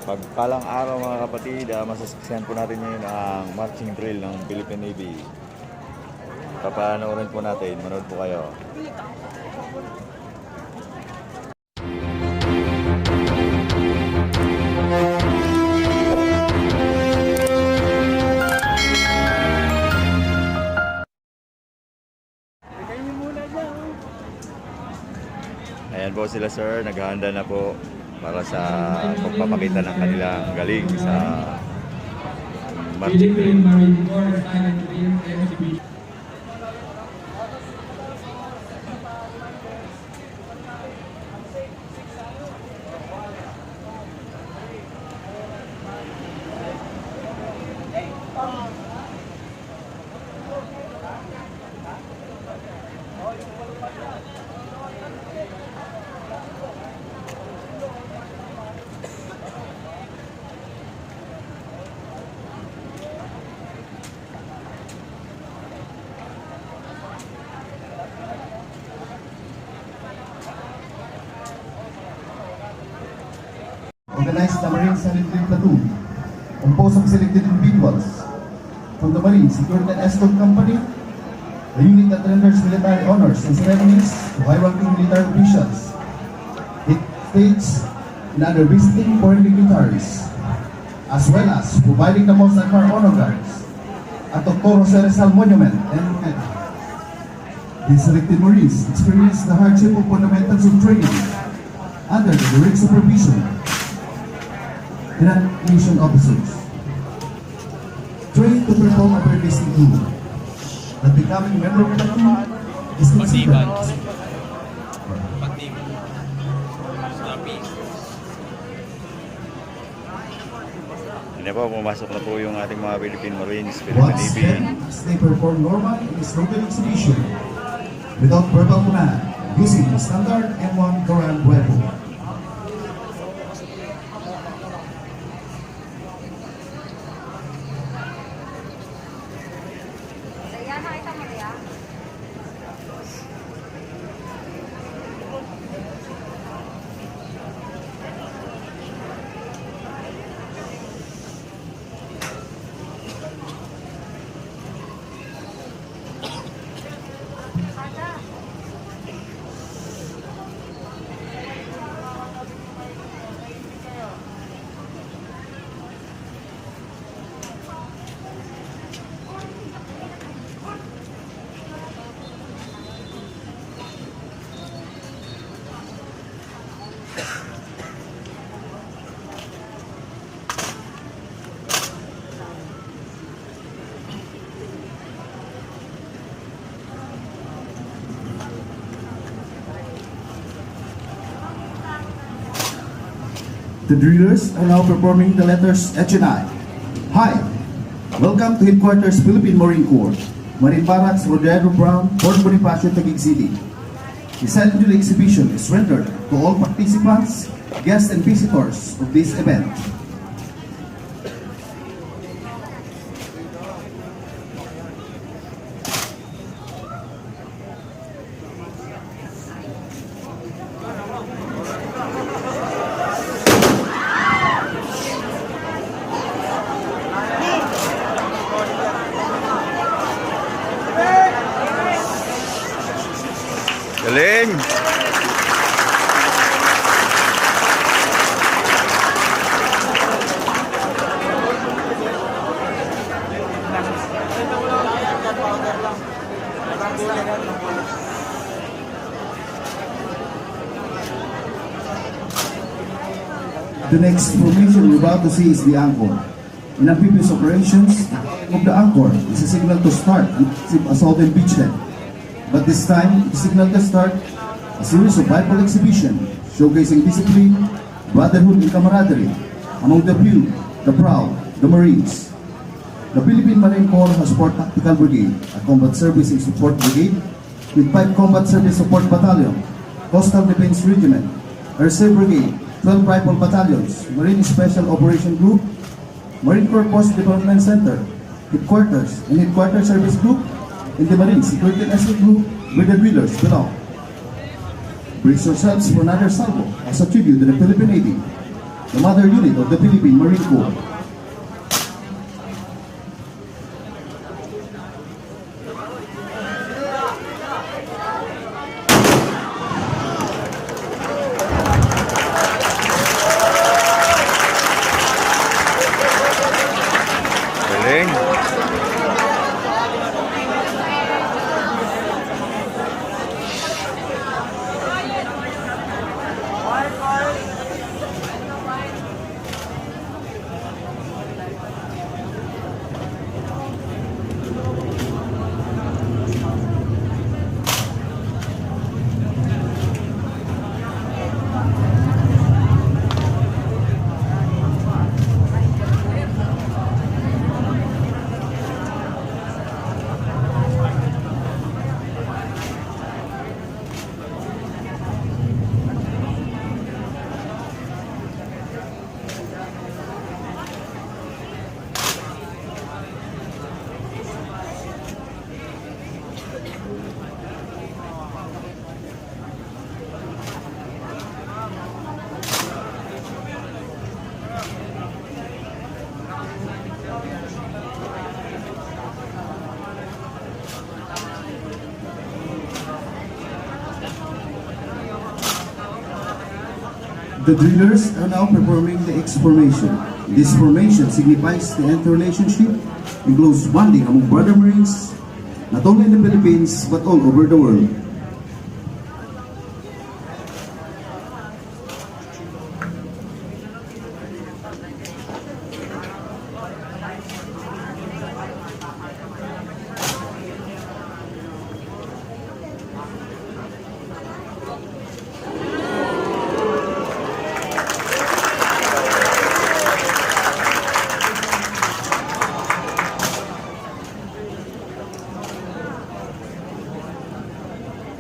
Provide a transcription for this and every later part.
Pagpalang araw mga kapatid, masasaksihan po natin ngayon ang marching drill ng Philippine Navy. Papanoorin po natin, manood po kayo. Ayan po sila sir, naghahanda na po para sa pagpapakita ng kanilang galing sa marching drill. Organized the Marine Sanitary Platoon, composed of selected individuals from the Marine Security and Escort Company, the unit that renders military honors and ceremonies to high-ranking military officials. It states in other visiting foreign dignitaries, as well as providing the most admired honor guards at the Toro Ceresal Monument and these selected Marines experience the hardship of fundamentals of training under the direct supervision Grand Mission Officers, trained to perform a very basic role, that becoming member of the platoon is considered Hindi po, pumasok na po yung ating mga Philippine Marines, Philippine once Navy. then, they perform normal in this routine exhibition without verbal command, using the standard M1 Koran weapon. The drillers are now performing the letters H and I. Hi, welcome to Headquarters Philippine Marine Corps, Marine Barracks, Rodeo Brown, Port Bonifacio, Taguig City. The silent drill exhibition is rendered to all participants, guests, and visitors of this event. Galing! The next formation you're about to see is the anchor. In amphibious operations, of the anchor is a signal to start an assault and beachhead. But this time, the signal to start a series of rifle exhibition showcasing discipline, brotherhood, and camaraderie among the few, the proud, the Marines. The Philippine Marine Corps has 4 tactical brigade, a combat service and support brigade, with 5 combat service support battalion, coastal defense regiment, RSAP brigade, 12 rifle battalions, Marine Special Operation Group, Marine Corps Post Development Center, Headquarters and Headquarters Service Group, and the Marine Security and Escort Group where the drillers belong. Brace yourselves for another salvo as a tribute to the Philippine Navy. the mother unit of the Philippine Marine Corps. Galing. The drillers are now performing the X formation. This formation signifies the interrelationship and close bonding among brother Marines, not only in the Philippines but all over the world.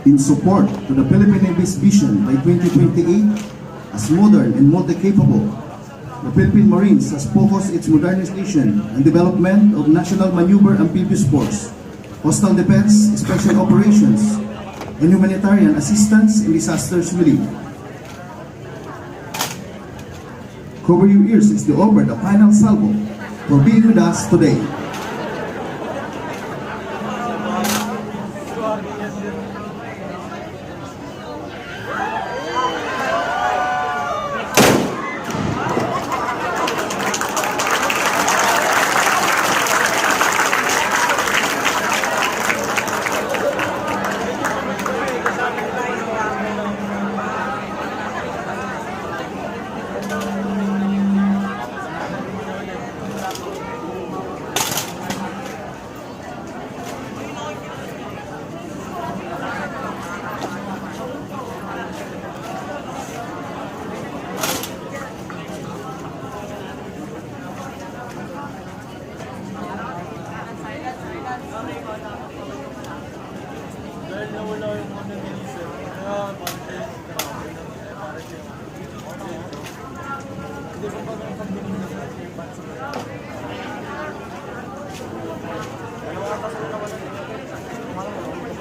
In support to the Philippine Navy's vision by 2028 as modern and multi-capable, the Philippine Marines has focused its modernization and development of National Maneuver Amphibious Force, Coastal Defense, Special Operations, and Humanitarian Assistance and Disasters Relief. Cover your ears as they offer the final salvo for being with us today.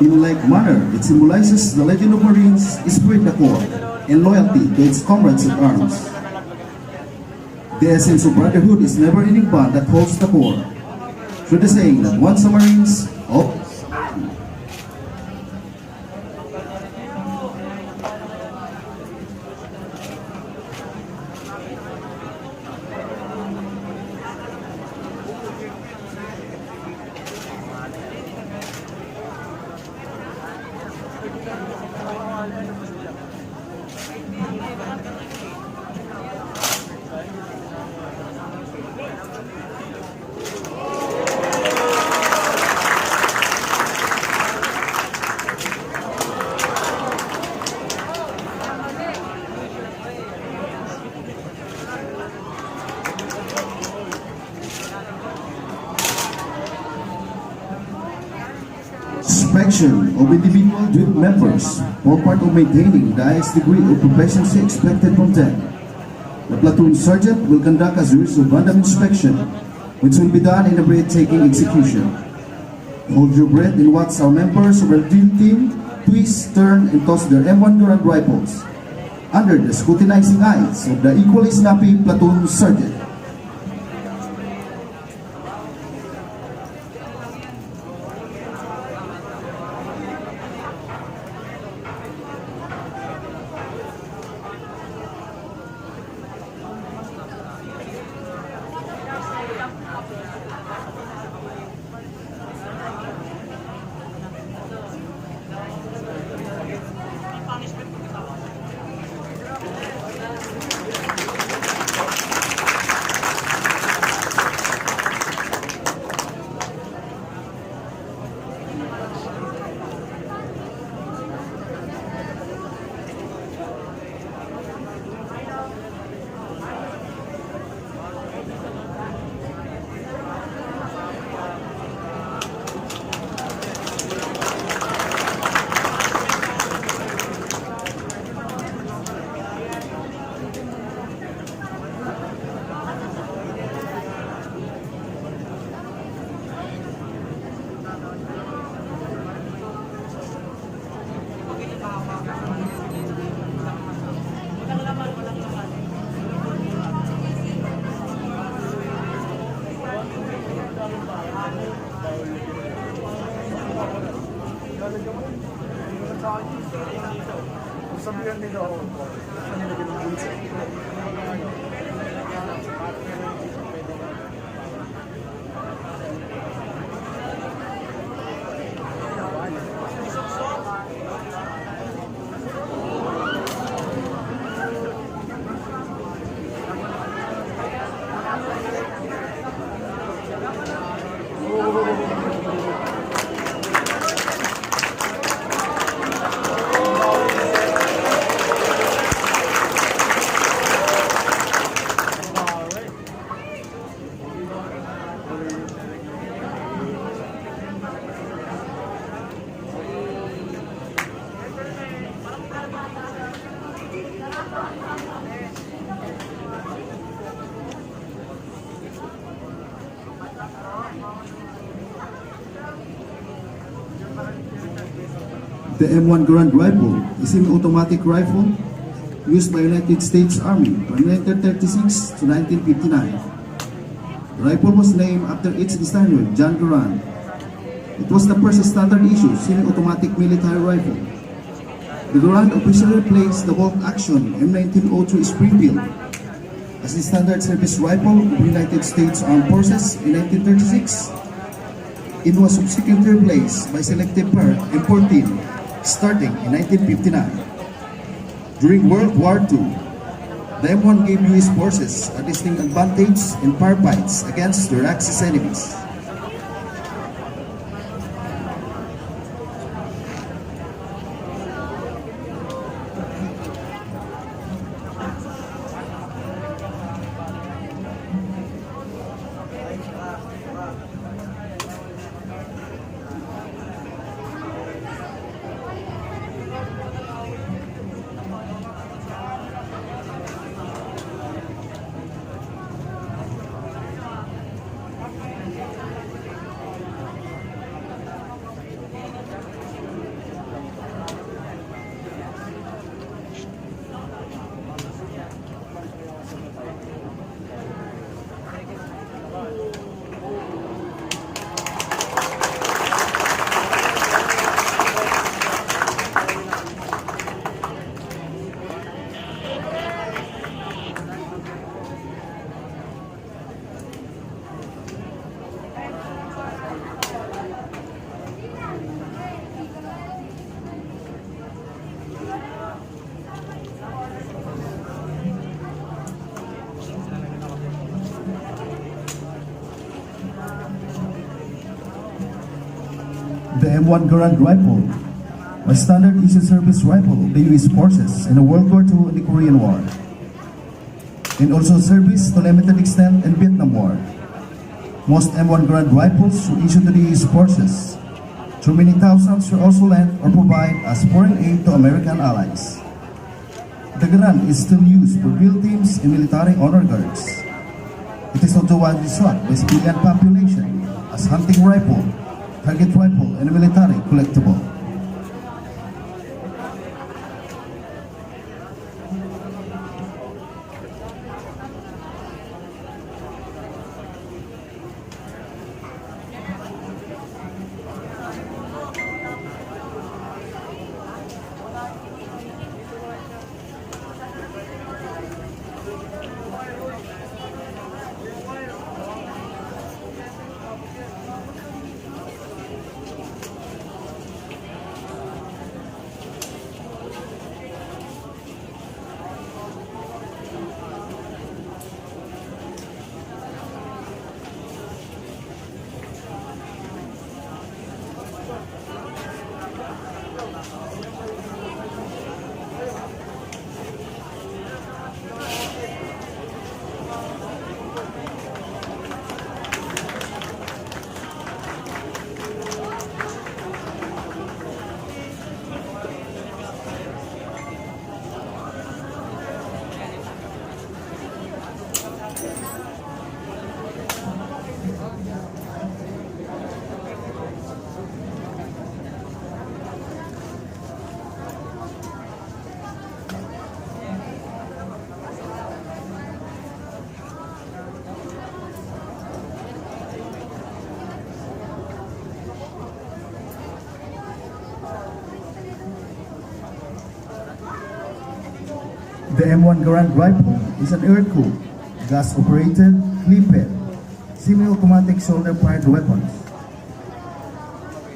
In like manner, it symbolizes the legend of Marines, spirit the core, and loyalty to its comrades at arms. The essence of brotherhood is never-ending bond that holds the core. Through the saying that once a Marines, always. Inspection of individual drill members for part of maintaining the highest degree of proficiency expected from them. The platoon sergeant will conduct a series of random inspection, which will be done in a breathtaking execution. Hold your breath and watch our members of our drill team twist, turn, and toss their M1 Durand rifles. under the scrutinizing eyes of the equally snappy platoon sergeant. Sabihan din ako. The M1 Grand Rifle is an automatic rifle used by United States Army from 1936 to 1959. The rifle was named after its designer, John Garand. It was the first standard-issue semi-automatic military rifle. The Garand officially replaced the bolt-action M1903 Springfield as the standard service rifle of the United States Armed Forces in 1936. It was subsequently replaced by selective pair M14 starting in 1959. During World War II, the M1 gave US forces a distinct advantage in firefights against their Axis enemies. The M1 Garand Rifle was standard issue service rifle of the US forces in the World War II and the Korean War, and also service to limited extent in Vietnam War. Most M1 Garand rifles were issued to the US forces, though many thousands were also lent or provided as foreign aid to American allies. The Garand is still used for drill teams and military honor guards. It is also widely sought by civilian population as hunting rifle, target rifle, and a military collectible. M1 Garand rifle is an air-cooled, gas-operated, clip-head, semi-automatic shoulder-fired weapon.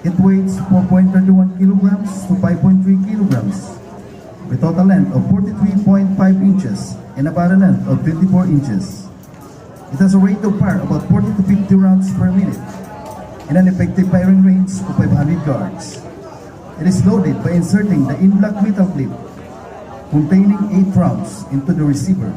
It weighs 4.31 kilograms to 5.3 kilograms, with total length of 43.5 inches and a barrel length of 24 inches. It has a rate of fire about 40 to 50 rounds per minute and an effective firing range of 500 yards. It is loaded by inserting the in-block metal clip containing 8 rounds into the receiver.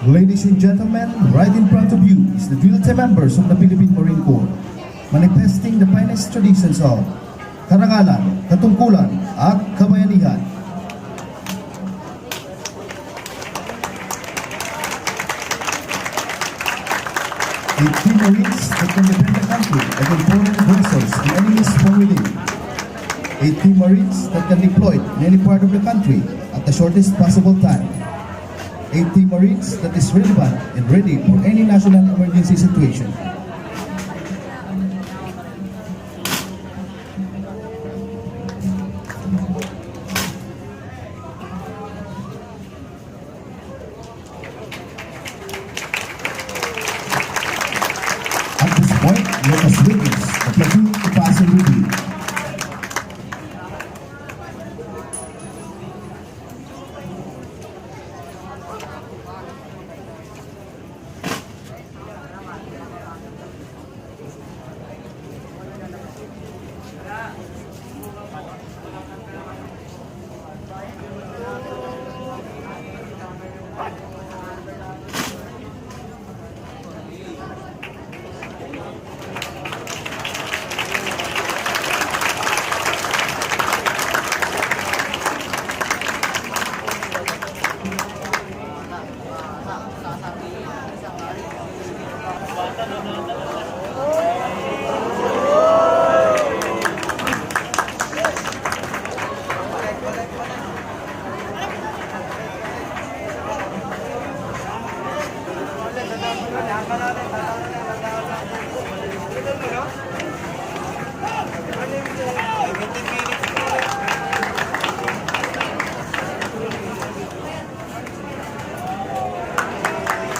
Ladies and gentlemen, right in front of you is the drill team members of the Philippine Marine Corps, manifesting the finest traditions of karangalan, katungkulan, at kabayanihan. A team Marines that can defend the country against foreign aggressors and enemies from within. A team Marines that can deploy in any part of the country at the shortest possible time. A team Marines that is relevant and ready for any national emergency situation. At this point, let us witness the platoon to pass in review.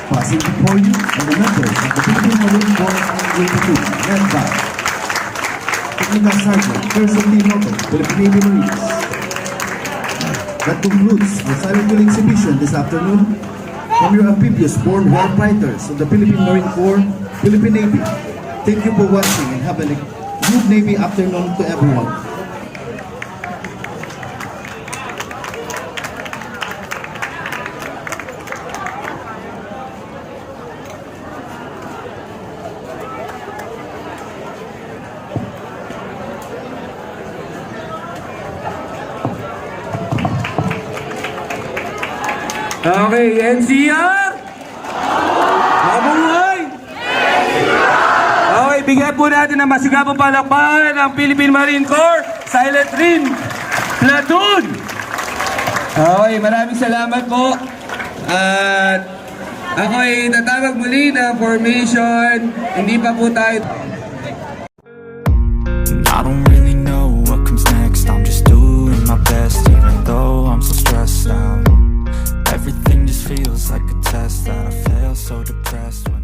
Passing before you are the members of the Philippine Marine Corps Platoon, led by Technical Sergeant, First Team Motor, Philippine Navy Marines. That concludes the silent drill exhibition this afternoon from your amphibious-born warfighters of the Philippine Marine Corps, Philippine Navy. Thank you for watching and have a good Navy afternoon to everyone. Okay, NCR! Mabuhay! Okay, bigyan po natin ng masigapong palakpakan ng Philippine Marine Corps Silent Rim Platoon. Okay, maraming salamat po. At ako ay tatawag muli ng formation. Hindi pa po tayo. I don't really know what comes next. I'm just doing my best, even though I'm so stressed out. Everything just feels like a test that I fail, so depressed.